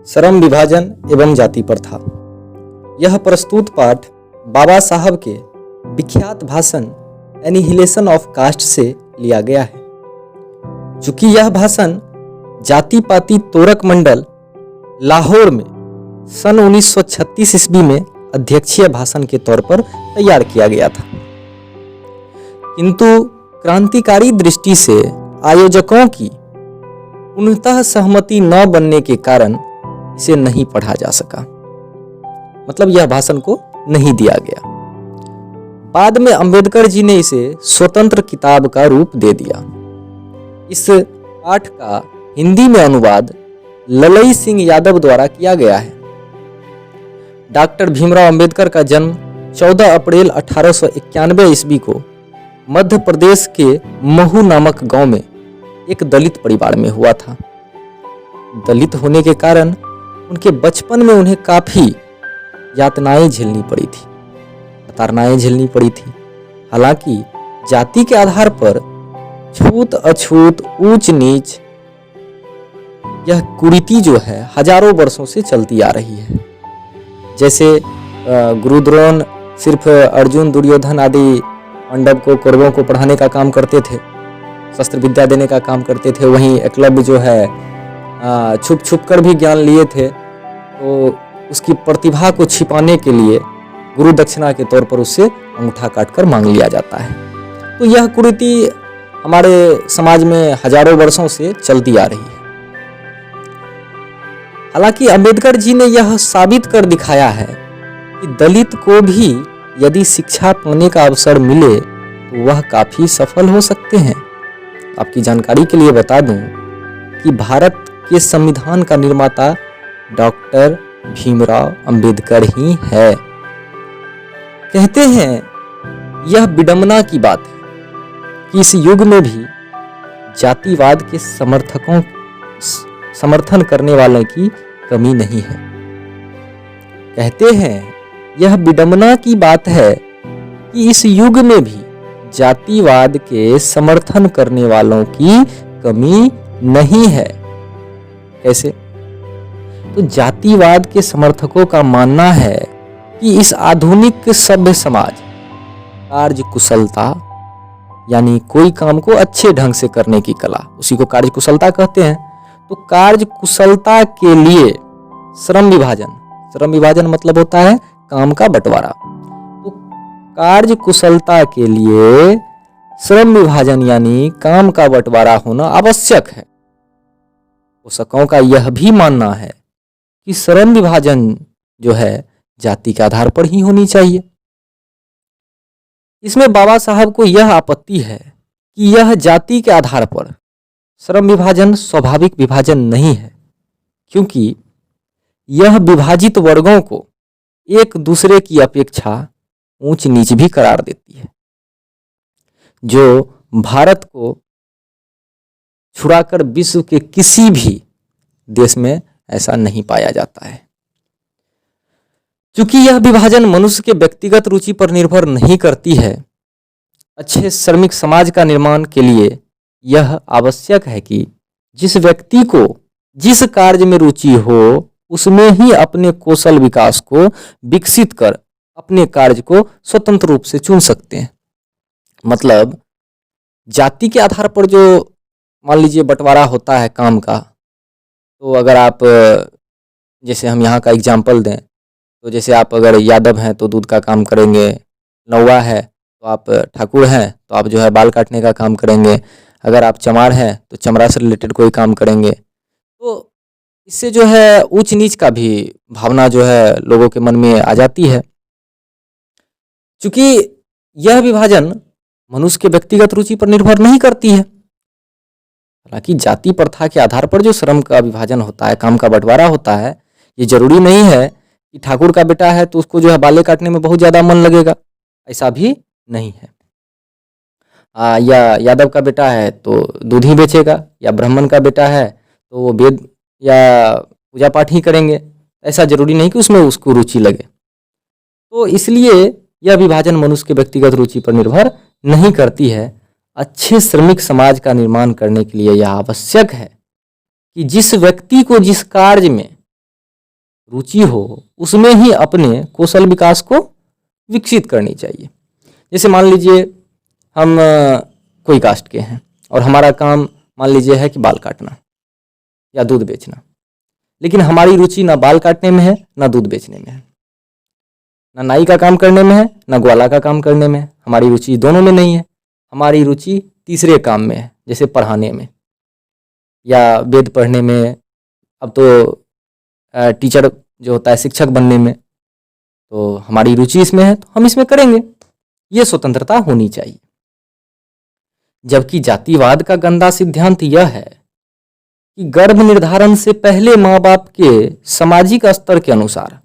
श्रम विभाजन एवं जाति प्रथा। यह प्रस्तुत पाठ बाबा साहब के विख्यात भाषण एनिहिलेशन ऑफ कास्ट से लिया गया है। चूंकि यह भाषण जाति पाति तोरक मंडल लाहौर में सन 1936 ईस्वी में अध्यक्षीय भाषण के तौर पर तैयार किया गया था, किंतु क्रांतिकारी दृष्टि से आयोजकों की पूर्णतः सहमति न बनने के कारण इसे नहीं पढ़ा जा सका, मतलब यह भाषण को नहीं दिया गया। बाद में अंबेडकर जी ने इसे स्वतंत्र किताब का रूप दे दिया। इस पाठ का हिंदी में अनुवाद ललई सिंह यादव द्वारा किया गया है। डॉक्टर भीमराव अंबेडकर का जन्म 14 अप्रैल 1891 ईस्वी को मध्य प्रदेश के महू नामक गांव में एक दलित परिवार में हुआ था। दलित होने के कारण उनके बचपन में उन्हें काफी यातनाएं झेलनी पड़ी थी, प्रताड़नाएं झेलनी पड़ी थी। हालांकि जाति के आधार पर छूत अछूत ऊंच नीच यह कुरीति जो है हजारों वर्षों से चलती आ रही है। जैसे गुरुद्रोण सिर्फ अर्जुन दुर्योधन आदि पांडव को कौरवों को पढ़ाने का काम करते थे, शस्त्र विद्या देने का काम करते थे। वहीं एकलव्य जो है छुप छुप कर भी ज्ञान लिए थे, तो उसकी प्रतिभा को छिपाने के लिए गुरु दक्षिणा के तौर पर उससे अंगूठा काटकर मांग लिया जाता है। तो यह कुरीति हमारे समाज में हजारों वर्षों से चलती आ रही है। हालांकि अंबेडकर जी ने यह साबित कर दिखाया है कि दलित को भी यदि शिक्षा पाने का अवसर मिले तो वह काफी सफल हो सकते हैं। आपकी जानकारी के लिए बता दूं कि भारत के संविधान का निर्माता डॉक्टर भीमराव अंबेडकर ही है। कहते हैं यह विडंबना की बात है कि इस युग में भी जातिवाद के समर्थन करने वालों की कमी नहीं है। कहते हैं यह विडंबना की बात है कि इस युग में भी जातिवाद के समर्थन करने वालों की कमी नहीं है। कैसे? तो जातिवाद के समर्थकों का मानना है कि इस आधुनिक सभ्य समाज कार्य कुशलता यानी कोई काम को अच्छे ढंग से करने की कला, उसी को कार्य कुशलता कहते हैं। तो कार्य कुशलता के लिए श्रम विभाजन मतलब होता है काम का बंटवारा। तो कार्य कुशलता के लिए श्रम विभाजन यानी काम का बंटवारा होना आवश्यक है। पोषकों का यह भी मानना है कि श्रम विभाजन जो है जाति के आधार पर ही होनी चाहिए। इसमें बाबा साहब को यह आपत्ति है कि यह जाति के आधार पर श्रम विभाजन स्वाभाविक विभाजन नहीं है, क्योंकि यह विभाजित वर्गों को एक दूसरे की अपेक्षा ऊंच नीच भी करार देती है, जो भारत को छुड़ाकर विश्व के किसी भी देश में ऐसा नहीं पाया जाता है। चूंकि यह विभाजन मनुष्य के व्यक्तिगत रुचि पर निर्भर नहीं करती है, अच्छे श्रमिक समाज का निर्माण के लिए यह आवश्यक है कि जिस व्यक्ति को जिस कार्य में रुचि हो उसमें ही अपने कौशल विकास को विकसित कर अपने कार्य को स्वतंत्र रूप से चुन सकते हैं। मतलब जाति के आधार पर जो मान लीजिए बंटवारा होता है काम का, तो अगर आप जैसे हम यहाँ का एग्जाम्पल दें, तो जैसे आप अगर यादव हैं तो दूध का काम करेंगे, नौवा है तो आप ठाकुर हैं तो आप जो है बाल काटने का काम करेंगे, अगर आप चमार हैं तो चमड़ा से रिलेटेड कोई काम करेंगे। तो इससे जो है ऊंच नीच का भी भावना जो है लोगों के मन में आ जाती है। चूंकि यह विभाजन मनुष्य के व्यक्तिगत रुचि पर निर्भर नहीं करती है। हालांकि जाति प्रथा के आधार पर जो श्रम का विभाजन होता है, काम का बंटवारा होता है, ये जरूरी नहीं है कि ठाकुर का बेटा है तो उसको जो है बालें काटने में बहुत ज्यादा मन लगेगा, ऐसा भी नहीं है। या यादव का बेटा है तो दूध ही बेचेगा, या ब्राह्मण का बेटा है तो वो वेद या पूजा पाठ ही करेंगे, ऐसा जरूरी नहीं कि उसमें उसको रुचि लगे। तो इसलिए यह विभाजन मनुष्य के व्यक्तिगत रुचि पर निर्भर नहीं करती है। अच्छे श्रमिक समाज का निर्माण करने के लिए यह आवश्यक है कि जिस व्यक्ति को जिस कार्य में रुचि हो उसमें ही अपने कौशल विकास को विकसित करनी चाहिए। जैसे मान लीजिए हम कोई कास्ट के हैं और हमारा काम मान लीजिए है कि बाल काटना या दूध बेचना, लेकिन हमारी रुचि ना बाल काटने में है ना दूध बेचने में है, ना नाई का काम करने में है ना ग्वाला का काम करने में है। हमारी रुचि दोनों में नहीं है। हमारी रुचि तीसरे काम में है, जैसे पढ़ाने में या वेद पढ़ने में। अब तो टीचर जो होता है शिक्षक बनने में, तो हमारी रुचि इसमें है तो हम इसमें करेंगे। ये स्वतंत्रता होनी चाहिए। जबकि जातिवाद का गंदा सिद्धांत यह है कि गर्भ निर्धारण से पहले माँ बाप के सामाजिक स्तर के अनुसार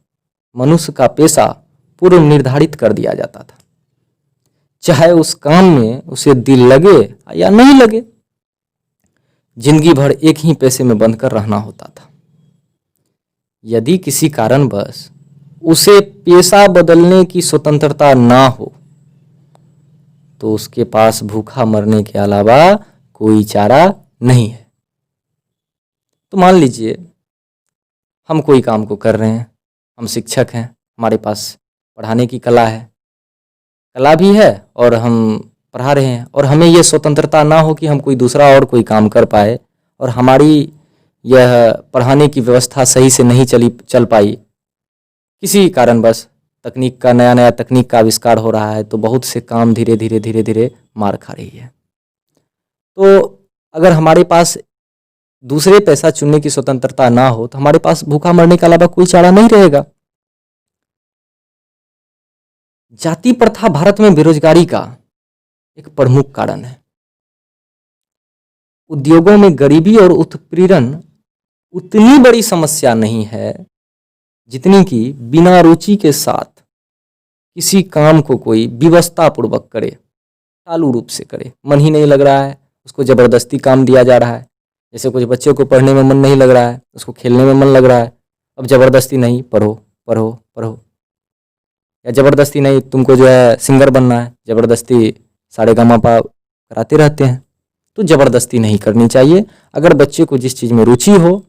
मनुष्य का पेशा पूर्व निर्धारित कर दिया जाता था, चाहे उस काम में उसे दिल लगे या नहीं लगे। जिंदगी भर एक ही पेशे में बंधकर रहना होता था। यदि किसी कारणवश उसे पेशा बदलने की स्वतंत्रता ना हो तो उसके पास भूखा मरने के अलावा कोई चारा नहीं है। तो मान लीजिए हम कोई काम को कर रहे हैं, हम शिक्षक हैं, हमारे पास पढ़ाने की कला भी है और हम पढ़ा रहे हैं, और हमें ये स्वतंत्रता ना हो कि हम कोई दूसरा और कोई काम कर पाए, और हमारी यह पढ़ाने की व्यवस्था सही से नहीं चल पाई, किसी कारणवश तकनीक का नया तकनीक का आविष्कार हो रहा है तो बहुत से काम धीरे धीरे मार खा रही है। तो अगर हमारे पास दूसरे पेशा चुनने की स्वतंत्रता ना हो तो हमारे पास भूखा मरने के अलावा कोई चारा नहीं रहेगा। जाति प्रथा भारत में बेरोजगारी का एक प्रमुख कारण है। उद्योगों में गरीबी और उत्पीड़न उतनी बड़ी समस्या नहीं है जितनी कि बिना रुचि के साथ किसी काम को कोई विवशता पूर्वक करे, चालू रूप से करे। मन ही नहीं लग रहा है, उसको जबरदस्ती काम दिया जा रहा है। जैसे कुछ बच्चे को पढ़ने में मन नहीं लग रहा है, उसको खेलने में मन लग रहा है, अब जबरदस्ती नहीं पढ़ो पढ़ो पढ़ो, या जबरदस्ती नहीं तुमको जो है सिंगर बनना है, जबरदस्ती सारेगामापा कराते रहते हैं। तो जबरदस्ती नहीं करनी चाहिए। अगर बच्चे को जिस चीज़ में रुचि हो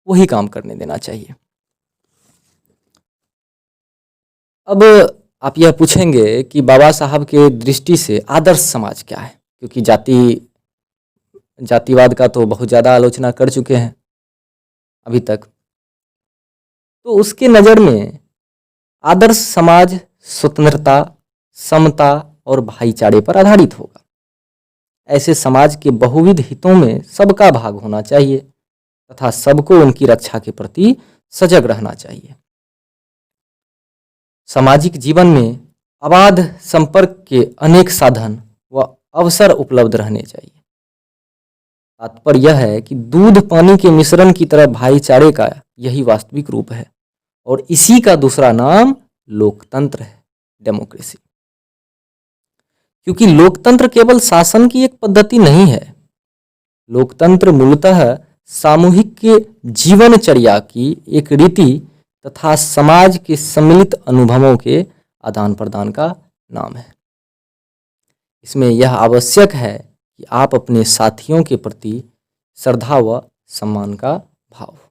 वही काम करने देना चाहिए। अब आप यह पूछेंगे कि बाबा साहब के दृष्टि से आदर्श समाज क्या है, क्योंकि जातिवाद का तो बहुत ज़्यादा आलोचना कर चुके हैं अभी तक। तो उसके नज़र में आदर्श समाज स्वतंत्रता, समता और भाईचारे पर आधारित होगा। ऐसे समाज के बहुविध हितों में सबका भाग होना चाहिए तथा सबको उनकी रक्षा के प्रति सजग रहना चाहिए। सामाजिक जीवन में अबाध संपर्क के अनेक साधन व अवसर उपलब्ध रहने चाहिए। तात्पर्य यह है कि दूध पानी के मिश्रण की तरह भाईचारे का यही वास्तविक रूप है, और इसी का दूसरा नाम लोकतंत्र है, डेमोक्रेसी। क्योंकि लोकतंत्र केवल शासन की एक पद्धति नहीं है। लोकतंत्र मूलतः सामूहिक के जीवनचर्या की एक रीति तथा समाज के सम्मिलित अनुभवों के आदान प्रदान का नाम है। इसमें यह आवश्यक है कि आप अपने साथियों के प्रति श्रद्धा व सम्मान का भाव हो।